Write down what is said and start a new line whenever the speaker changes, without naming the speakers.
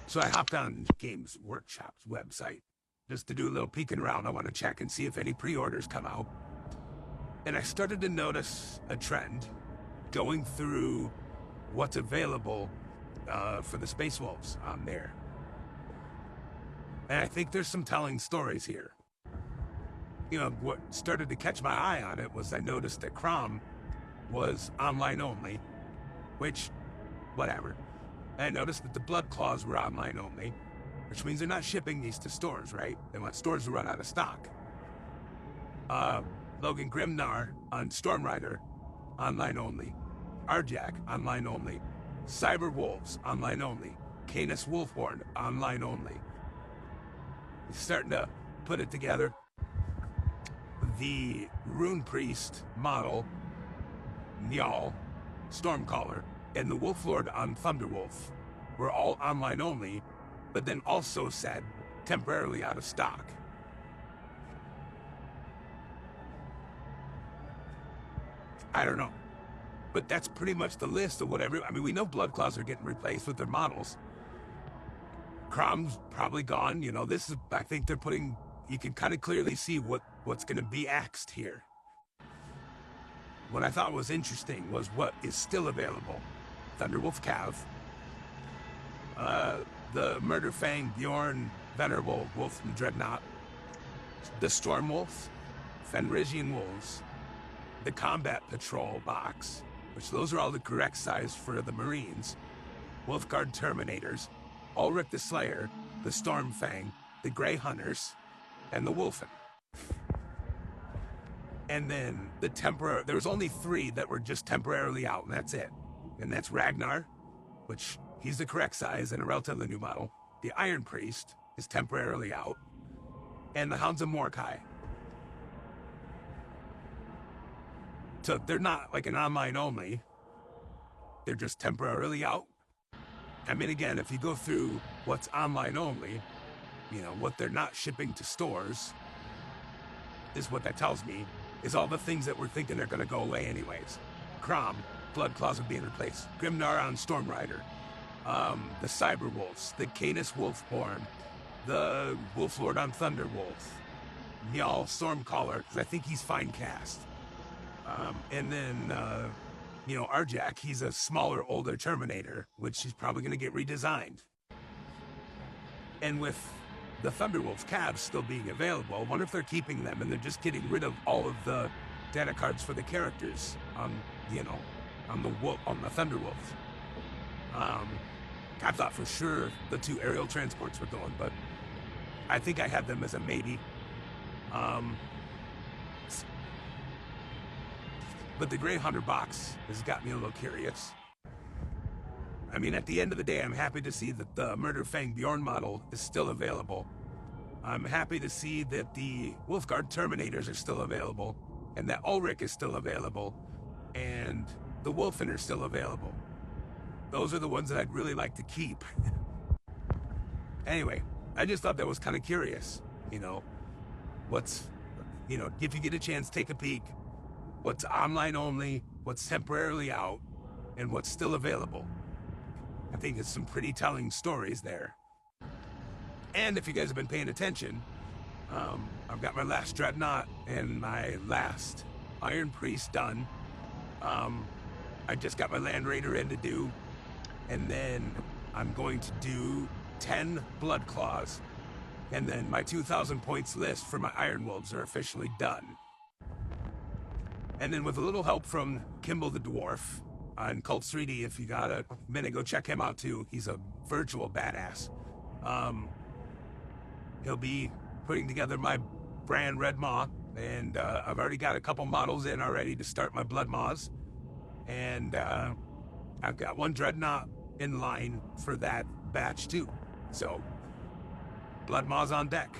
So I hopped on Games Workshop's website just to do a little peeking around. I want to check and see if any pre-orders come out. And I started to notice a trend going through what's available for the Space Wolves on there. And I think there's some telling stories here. You know, what started to catch my eye on it was I noticed that Crom was online only, which, whatever. And I noticed that the Blood Claws were online only, which means they're not shipping these to stores, right? They want stores to run out of stock. Logan Grimnar on Stormrider, online only. Arjak, online only. Cyber Wolves, online only. Canis Wolfhorn, online only. He's starting to put it together. The Rune Priest model, Njal, Stormcaller, and the Wolflord on Thunderwolf were all online only, but then also said temporarily out of stock. I don't know. But that's pretty much the list of whatever. I mean, we know Bloodclaws are getting replaced with their models. Crom's probably gone. You know, this is, I think they're putting, you can kind of clearly see what's going to be axed here. What I thought was interesting was what is still available. Thunderwolf Cav, the Murderfang Bjorn Venerable Wolf and Dreadnought, the Stormwolf, Fenrisian Wolves, the Combat Patrol box, which those are all the correct size for the Marines, Wolfguard Terminators, Ulrich the Slayer, the Stormfang, the Grey Hunters, and the Wolfen. And then there was only 3 that were just temporarily out, and that's it. And that's Ragnar, which he's the correct size and a relatively new model. The Iron Priest is temporarily out. And the Hounds of Mordkai. So they're not like an online only. They're just temporarily out. I mean, again, if you go through what's online only, you know, what they're not shipping to stores, is what that tells me, is all the things that we're thinking are going to go away anyways. Crom, Bloodclaws are being replaced. Grimnar on Stormrider. The Cyberwolves, the Canis Wolfhorn, the Wolflord on Thunderwolf. Njal Stormcaller, because I think he's fine cast. And then, you know, Arjak, he's a smaller, older Terminator, which is probably going to get redesigned. And with the Thunderwolf Cavs still being available, I wonder if they're keeping them and they're just getting rid of all of the data cards for the characters on, you know, on the Thunderwolf. I thought for sure the 2 aerial transports were going, but I think I had them as a maybe. But the Grey Hunter box has got me a little curious. I mean, at the end of the day, I'm happy to see that the Murderfang Bjorn model is still available. I'm happy to see that the Wolfguard Terminators are still available, and that Ulrich is still available, and the Wolfen are still available. Those are the ones that I'd really like to keep. Anyway, I just thought that was kind of curious. You know, if you get a chance, take a peek. What's online only, what's temporarily out, and what's still available. I think it's some pretty telling stories there. And if you guys have been paying attention, I've got my last Dreadnought and my last Iron Priest done. I just got my Land Raider in to do, and then I'm going to do 10 Blood Claws, and then my 2,000 points list for my Iron Wolves are officially done. And then with a little help from Kimball the Dwarf on Cult 3D, if you got a minute, go check him out too. He's a virtual badass. He'll be putting together my brand Red Maw, and I've already got a couple models in already to start my Blood Maws. And I've got 1 Dreadnought in line for that batch too. So, Blood Maws on deck.